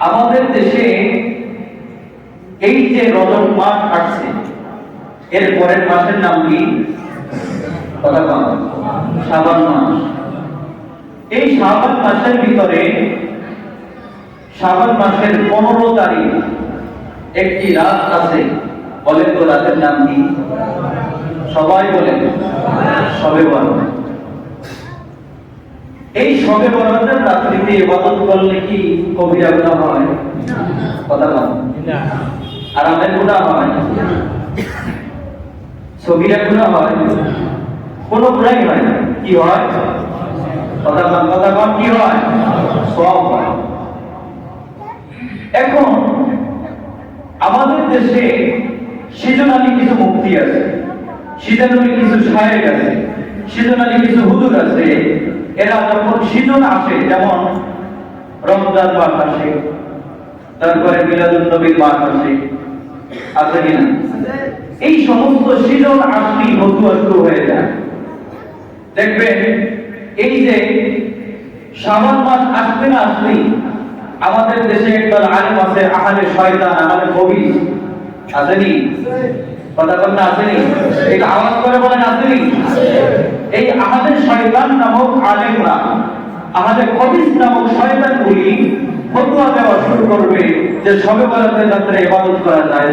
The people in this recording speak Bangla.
আমাদের দেশে এই যে রজব মাস আসছে, এর পরের মাসের নাম কি? কথা বল। শাবান মাস। এই শাবান মাসের ভিতরে শাবান মাসের 15 তারিখ একটি রাত আছে। বলেন তো রাতের নাম কি? সবাই বলেন। শবে বরাত। এই শবে বরাতের রাত্রিতে ইবাদত করলে কি কবিরা গুনাহ হয়? কথা বল। আরামের গুনাহ হয়? সগীরা গুনাহ হয়? কোন গুনাহ হয় না। কি হয়? কথা বল। কি হয়? সওয়াব হয়। এখন আমাদের দেশে সিজনালি কিছু মুক্তি আছে, সিজনালি কিছু শায়েক আছে, সিজনালি কিছু হুজুর আছে। এরা যখন সিজন আসে, যেমন রমজান মাস আসে, তারপরে মিলাদুন নবীর মাস আসে, আছে কিনা? এই সমস্ত সিজন আসলেই ফতুয়া শুরু হয়ে যায়। দেখবেন এই যে শাবান মাস আসতে না আসলেই আমাদের দেশে একদল আলেম আছে, আহলে শয়তান, আহলে কবি, আসেনি? কথা বল না, আসেনি? এটা আওয়াজ করে বলেন, আসেনি? এই আহলে শয়তান নামক আলেমরা, আহলে কবি নামক শয়তানগুলি ফতোয়া দেওয়া শুরু করবে যে শবে বরাতের রাতে ইবাদত করা যায়।